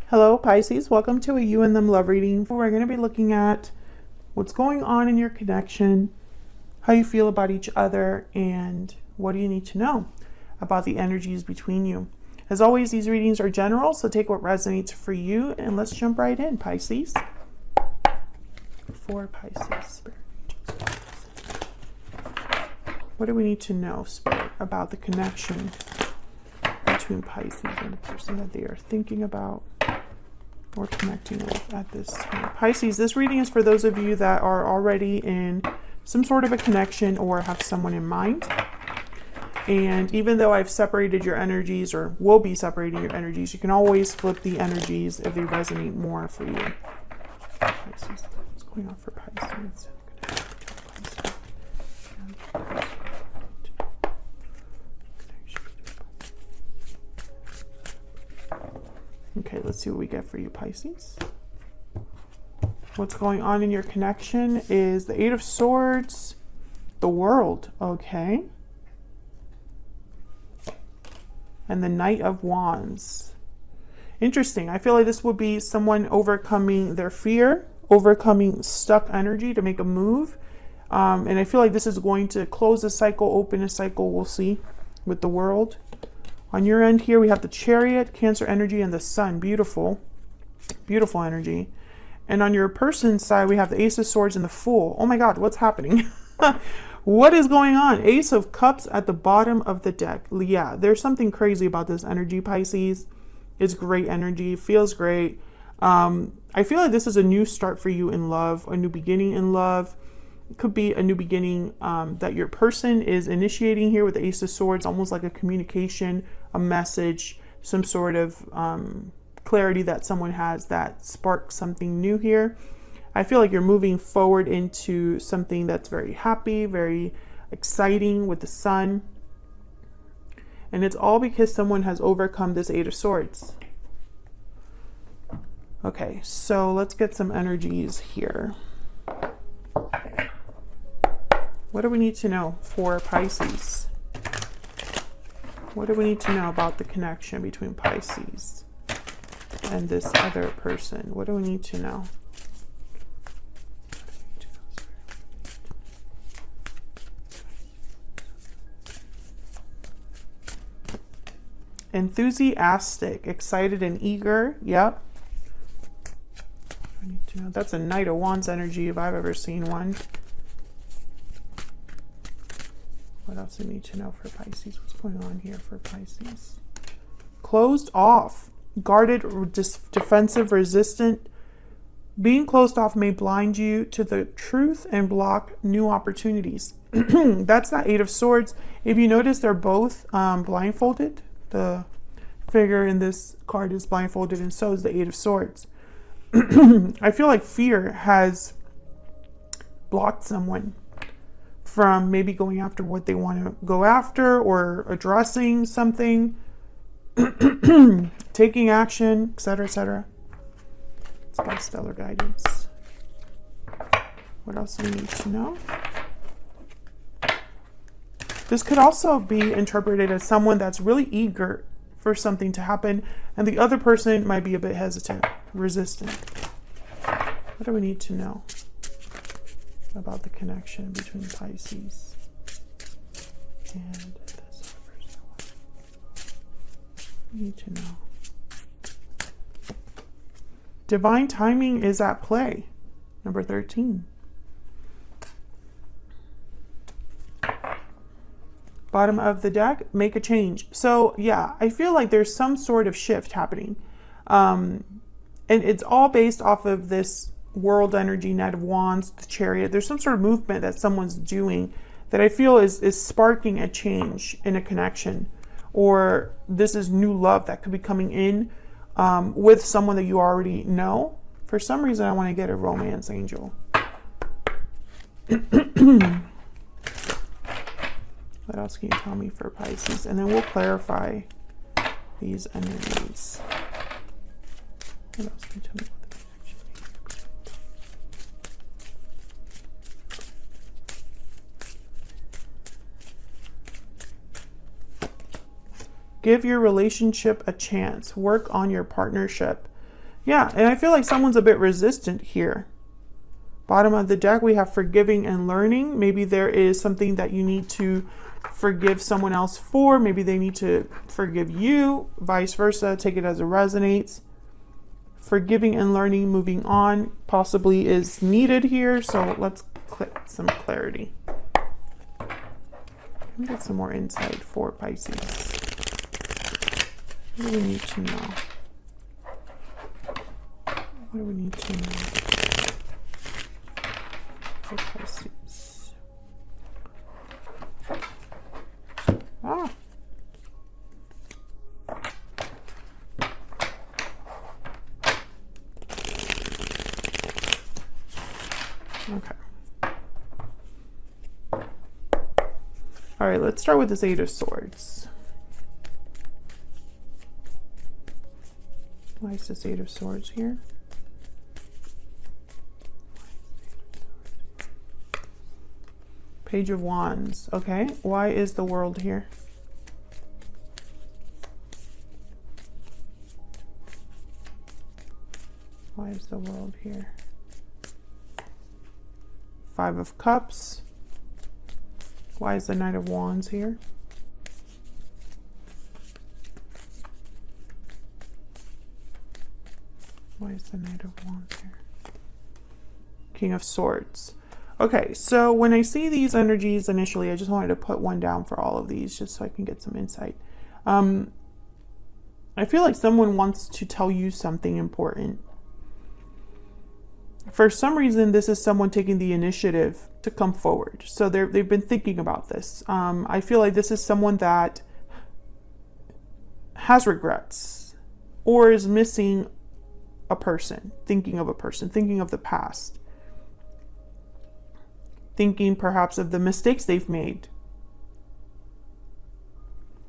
Hello Pisces, welcome to a you and them love reading. We're going to be looking at what's going on in your connection, how you feel about each other, and what do you need to know about the energies between you. As always, these readings are general, so take what resonates for you, and let's jump right in, Pisces. For Pisces, Spirit. What do we need to know, Spirit, about the connection between Pisces and the person that they are thinking about or connecting with at this time? Pisces, this reading is for those of you that are already in some sort of a connection or have someone in mind. And even though I've separated your energies, or will be separating your energies, you can always flip the energies if they resonate more for you. Pisces, what's going on for Pisces? Okay, let's see what we get for you, Pisces. What's going on in your connection is the Eight of Swords, the World, okay? And the Knight of Wands. Interesting. I feel like this would be someone overcoming their fear, overcoming stuck energy to make a move. And I feel like this is going to close a cycle, open a cycle, we'll see, with the World. On your end here, we have the Chariot, Cancer energy, and the Sun. Beautiful. Beautiful energy. And on your person's side, we have the Ace of Swords and the Fool. Oh my God, what's happening? What is going on? Ace of Cups at the bottom of the deck. Yeah, there's something crazy about this energy, Pisces. It's great energy. Feels great. I feel like this is a new start for you in love, a new beginning in love. It could be a new beginning that your person is initiating here with the Ace of Swords, almost like a communication, a message, some sort of clarity that someone has that sparks something new here. I feel like you're moving forward into something that's very happy, very exciting with the Sun. And it's all because someone has overcome this Eight of Swords. Okay, so let's get some energies here. What do we need to know for Pisces? What do we need to know about the connection between Pisces and this other person? What do we need to know? Enthusiastic, excited, and eager. Yep. I need to know. That's a Knight of Wands energy if I've ever seen one. What else do we need to know for Pisces? What's going on here for Pisces? Closed off, guarded, defensive, resistant. Being closed off may blind you to the truth and block new opportunities. That's that Eight of Swords. If you notice, they're both blindfolded. The figure in this card is blindfolded, and so is the Eight of Swords. I feel like fear has blocked someone from maybe going after what they want to go after, or addressing something, taking action, etc., etc. Let's get stellar guidance. What else do we need to know? This could also be interpreted as someone that's really eager for something to happen, and the other person might be a bit hesitant, resistant. What do we need to know about the connection between Pisces and this other person? We need to know. Divine timing is at play. Number 13. Bottom of the deck, make a change. So yeah, I feel like there's some sort of shift happening. And it's all based off of this World energy, Knight of Wands, the Chariot. There's some sort of movement that someone's doing that I feel is sparking a change in a connection. Or this is new love that could be coming in with someone that you already know. For some reason, I want to get a romance angel. What else can you tell me for Pisces? And then we'll clarify these energies. What else can you tell me about the connection? Give your relationship a chance. Work on your partnership. Yeah, and I feel like someone's a bit resistant here. Bottom of the deck, we have forgiving and learning. Maybe there is something that you need to forgive someone else for. Maybe they need to forgive you, vice versa. Take it as it resonates. Forgiving and learning, moving on, possibly is needed here. So let's click some clarity. Let me get some more insight for Pisces. What do we need to know? What do we need to know for Pisces? Ah. Okay. All right, let's start with this Eight of Swords. Why is this Eight of Swords here? Page of Wands. Okay, why is the World here? Why is the World here? Five of Cups. Why is the Knight of Wands here? Why is the Knight of Wands here? King of Swords. Okay, so when I see these energies initially, I just wanted to put one down for all of these just so I can get some insight. I feel like someone wants to tell you something important. For some reason, this is someone taking the initiative to come forward. So they've been thinking about this. I feel like this is someone that has regrets or is missing a person, thinking of the past, thinking perhaps of the mistakes they've made.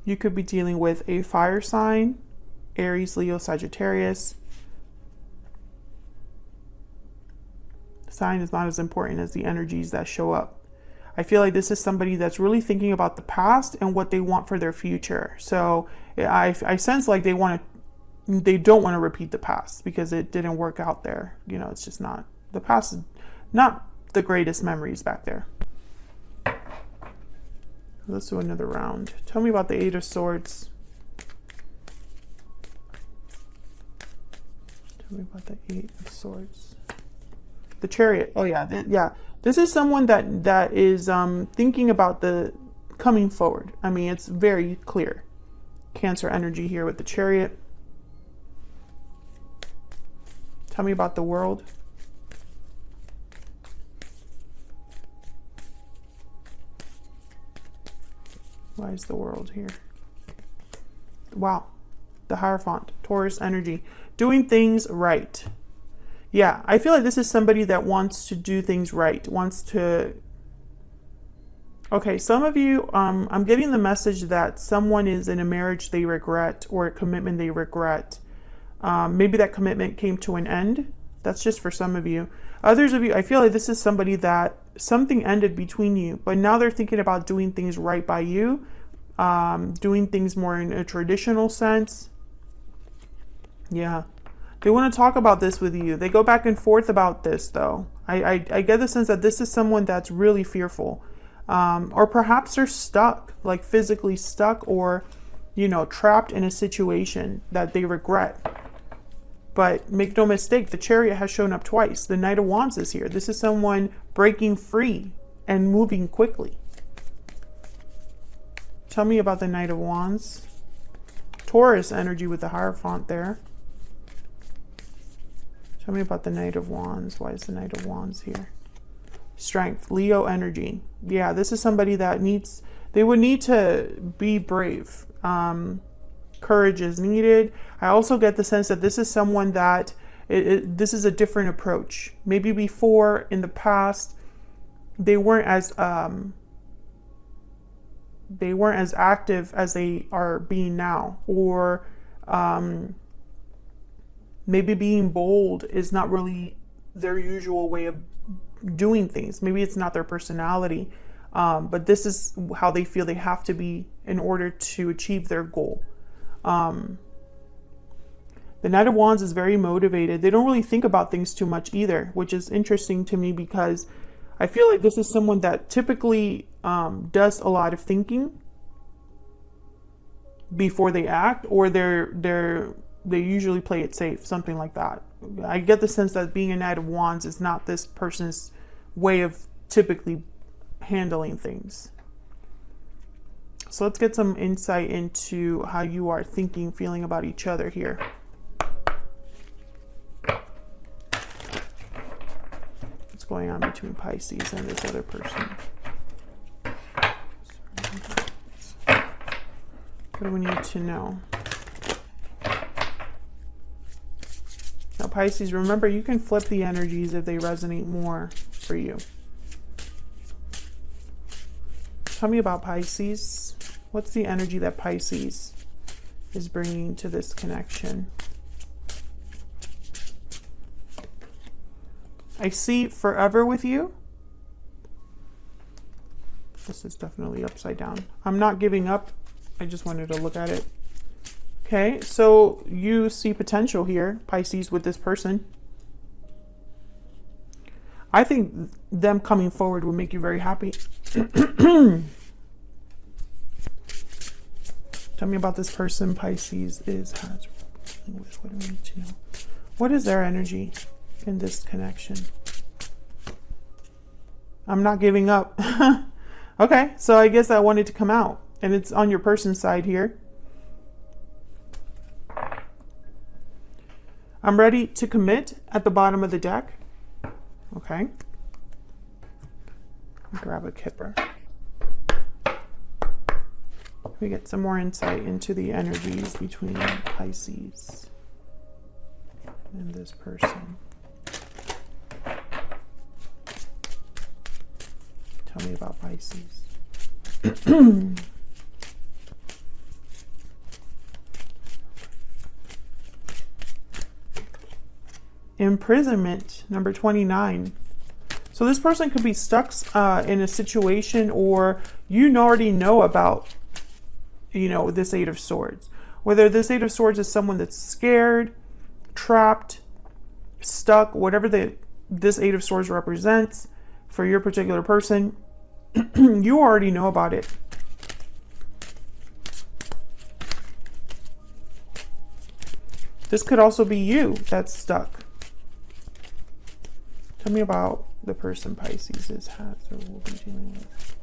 You could be dealing with a fire sign, Aries, Leo, Sagittarius. Sign is not as important as the energies that show up. I feel like this is somebody that's really thinking about the past and what they want for their future. So I sense like they don't want to repeat the past because it didn't work out there. You know, it's just not, the past is not the greatest memories back there. Let's do another round. Tell me about the Eight of Swords. Tell me about the Eight of Swords. The Chariot. Oh yeah, yeah. This is someone that is thinking about the coming forward. I mean, it's very clear. Cancer energy here with the Chariot. Tell me about the World. Why is the World here? Wow. The Hierophant. Taurus energy. Doing things right. Yeah, I feel like this is somebody that wants to do things right, wants to... Okay, some of you, I'm getting the message that someone is in a marriage they regret or a commitment they regret. Maybe that commitment came to an end. That's just for some of you. Others of you, I feel like this is somebody that something ended between you, but now they're thinking about doing things right by you, doing things more in a traditional sense. Yeah. They want to talk about this with you. They go back and forth about this, though. I get the sense that this is someone that's really fearful. Or perhaps they're stuck, like physically stuck or, you know, trapped in a situation that they regret. But make no mistake, the Chariot has shown up twice. The Knight of Wands is here. This is someone breaking free and moving quickly. Tell me about the Knight of Wands. Taurus energy with the Hierophant there. Tell me about the Knight of Wands. Why is the Knight of Wands here? Strength, Leo energy. Yeah, this is somebody that needs, they would need to be brave. Courage is needed. I also get the sense that this is someone that, this is a different approach. Maybe before, in the past, they weren't as active as they are being now. Or, maybe being bold is not really their usual way of doing things. Maybe it's not their personality, but this is how they feel they have to be in order to achieve their goal. The Knight of Wands is very motivated. They don't really think about things too much either, which is interesting to me because I feel like this is someone that typically does a lot of thinking before they act, or they usually play it safe, something like that. I get the sense that being a Knight of Wands is not this person's way of typically handling things. So let's get some insight into how you are thinking, feeling about each other here. What's going on between Pisces and this other person? What do we need to know? Now, Pisces, remember, you can flip the energies if they resonate more for you. Tell me about Pisces. What's the energy that Pisces is bringing to this connection? I see forever with you. This is definitely upside down. I'm not giving up. I just wanted to look at it. Okay, so you see potential here, Pisces, with this person. I think them coming forward will make you very happy. Tell me about this person Pisces has with. What do we need to know? What is their energy in this connection? I'm not giving up. Okay, so I guess I wanted to come out, and it's on your person's side here. I'm ready to commit at the bottom of the deck. Okay. Grab a kipper. We get some more insight into the energies between Pisces and this person. Tell me about Pisces. Imprisonment, number 29. So this person could be stuck in a situation, or you already know about, this Eight of Swords. Whether this Eight of Swords is someone that's scared, trapped, stuck, whatever this Eight of Swords represents for your particular person, you already know about it. This could also be you that's stuck. Tell me about the person Pisces has or will be dealing with.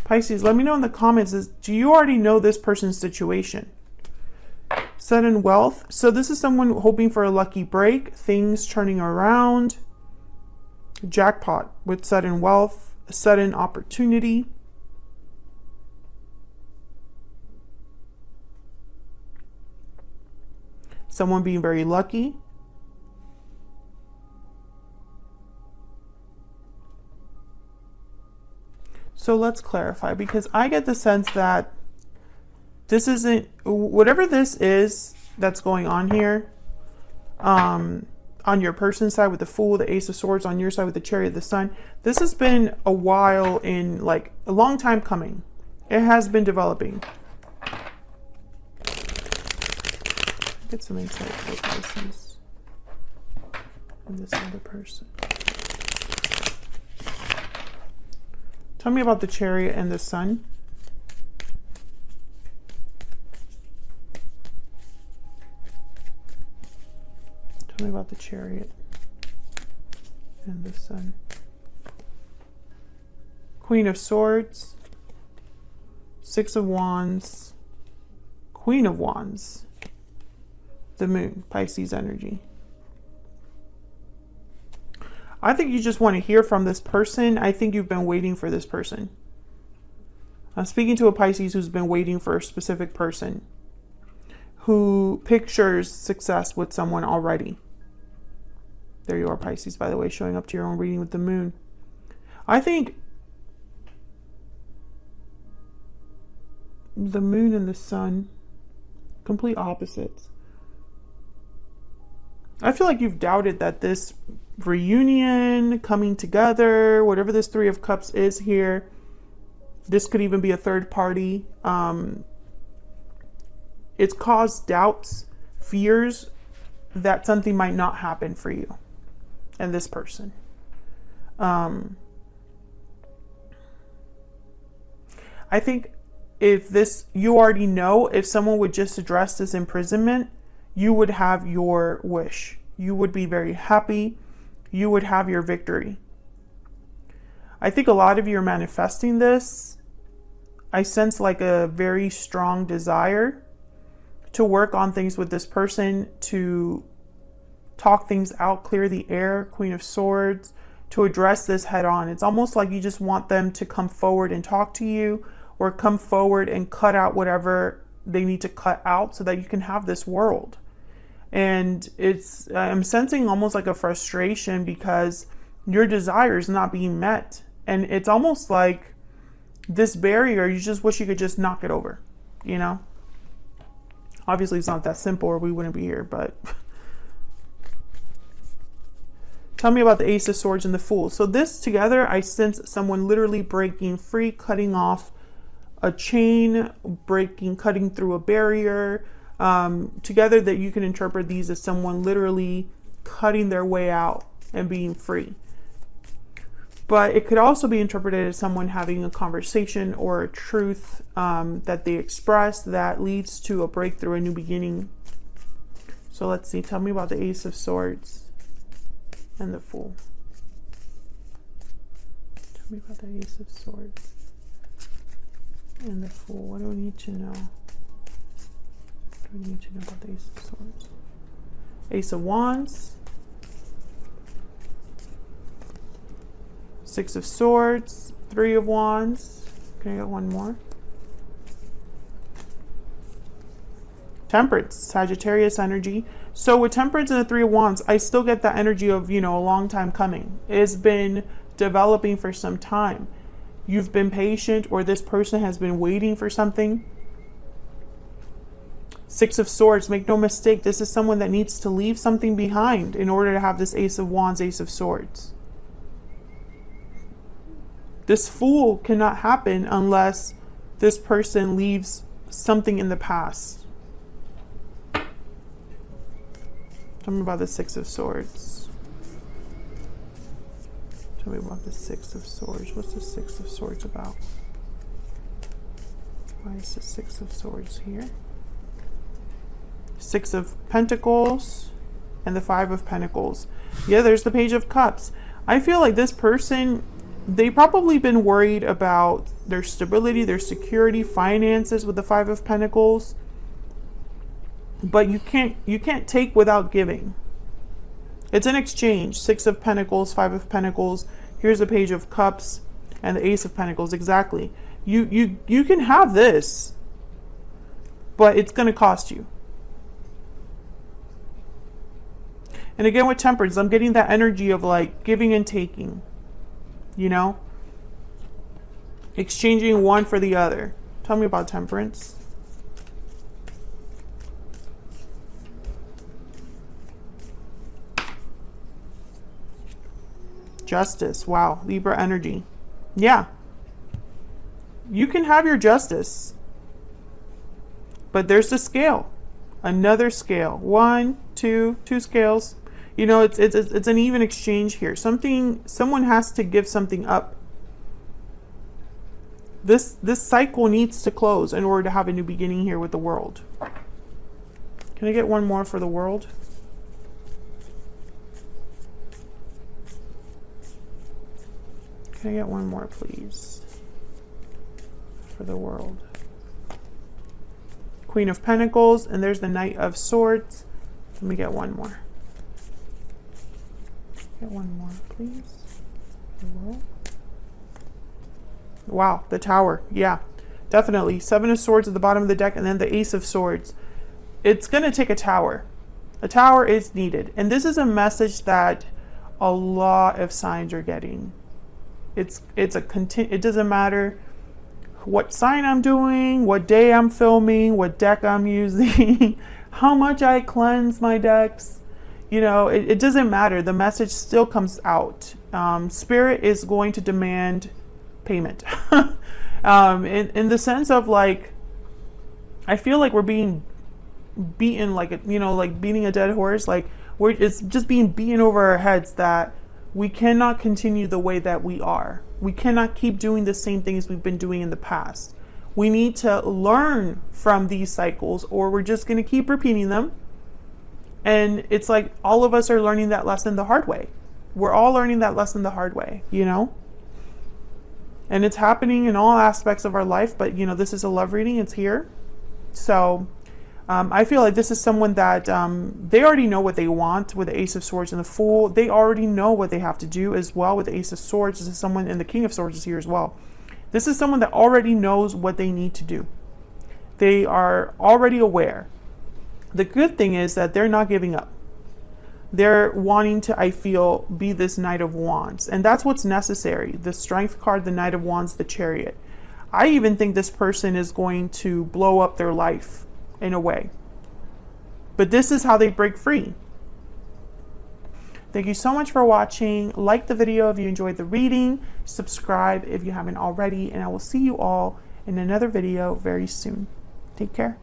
Pisces, let me know in the comments, do you already know this person's situation? Sudden wealth. So this is someone hoping for a lucky break, things turning around. Jackpot with sudden wealth, a sudden opportunity. Someone being very lucky. So let's clarify, because I get the sense that this isn't, whatever this is that's going on here, on your person's side with the Fool, the Ace of Swords, on your side with the Chariot, the Sun, this has been a while, in like a long time coming. It has been developing. Get some insight for Pisces and this other person. Tell me about the Chariot and the Sun. Tell me about the Chariot and the Sun. Queen of Swords, Six of Wands, Queen of Wands, the Moon, Pisces energy. I think you just want to hear from this person. I think you've been waiting for this person. I'm speaking to a Pisces who's been waiting for a specific person, who pictures success with someone already. There you are, Pisces, by the way, showing up to your own reading with the Moon. I think the Moon and the Sun, complete opposites. I feel like you've doubted that this reunion, coming together, whatever this Three of Cups is here, this could even be a third party. it's caused doubts, fears that something might not happen for you and this person. I think if this, you already know, if someone would just address this imprisonment, you would have your wish. You would be very happy. You would have your victory. I think a lot of you are manifesting this. I sense like a very strong desire to work on things with this person, to talk things out, clear the air, Queen of Swords, to address this head on. It's almost like you just want them to come forward and talk to you, or come forward and cut out whatever they need to cut out so that you can have this world. And I'm sensing almost like a frustration because your desire is not being met. And it's almost like this barrier, you just wish you could just knock it over, you know? Obviously it's not that simple or we wouldn't be here, but tell me about the Ace of Swords and the Fool. So this together, I sense someone literally breaking free, cutting off a chain, cutting through a barrier. Together, that you can interpret these as someone literally cutting their way out and being free. But it could also be interpreted as someone having a conversation or a truth that they express that leads to a breakthrough, a new beginning. So let's see. Tell me about the Ace of Swords and the Fool. Tell me about the Ace of Swords and the Fool. What do we need to know? What do we need to know about the Ace of Swords? Ace of Wands. Six of Swords. Three of Wands. Can I get one more? Temperance, Sagittarius energy. So with Temperance and the Three of Wands, I still get that energy of, you know, a long time coming. It's been developing for some time. You've been patient, or this person has been waiting for something. Six of Swords, make no mistake, this is someone that needs to leave something behind in order to have this Ace of Wands, Ace of Swords. This Fool cannot happen unless this person leaves something in the past. Tell me about the Six of Swords. Tell me about the Six of Swords. What's the Six of Swords about? Why is the Six of Swords here? Six of Pentacles and the Five of Pentacles. Yeah, there's the Page of Cups. I feel like this person, they've probably been worried about their stability, their security, finances with the Five of Pentacles. But you can't take without giving. It's an exchange. Six of Pentacles, Five of Pentacles. Here's the Page of Cups and the Ace of Pentacles. Exactly. You can have this, but it's going to cost you. And again, with Temperance, I'm getting that energy of like giving and taking, you know, exchanging one for the other. Tell me about Temperance. Justice. Wow. Libra energy. Yeah. You can have your justice. But there's the scale. Another scale. One, two scales. You know, it's an even exchange here. Someone has to give something up. This cycle needs to close in order to have a new beginning here with the World. Can I get one more for the World? Can I get one more, please? For the World. Queen of Pentacles, and there's the Knight of Swords. Let me get one more. Get one more, please. The World. Wow, the Tower. Yeah, definitely. Seven of Swords at the bottom of the deck, and then the Ace of Swords. It's going to take a tower. A tower is needed. And this is a message that a lot of signs are getting. It doesn't matter what sign I'm doing, what day I'm filming, what deck I'm using, how much I cleanse my decks. You know, it doesn't matter. The message still comes out. Spirit is going to demand payment. In the sense of like, I feel like we're being beaten, like, like beating a dead horse. Like, it's just being beaten over our heads that we cannot continue the way that we are. We cannot keep doing the same things we've been doing in the past. We need to learn from these cycles, or we're just going to keep repeating them. And it's like all of us are learning that lesson the hard way. We're all learning that lesson the hard way, And it's happening in all aspects of our life, but this is a love reading, it's here. So I feel like this is someone that they already know what they want with the Ace of Swords and the Fool. They already know what they have to do as well with the Ace of Swords. This is someone, and the King of Swords is here as well. This is someone that already knows what they need to do. They are already aware. The good thing is that they're not giving up. They're wanting to, I feel, be this Knight of Wands. And that's what's necessary. The Strength card, the Knight of Wands, the Chariot. I even think this person is going to blow up their life in a way. But this is how they break free. Thank you so much for watching. Like the video if you enjoyed the reading. Subscribe if you haven't already. And I will see you all in another video very soon. Take care.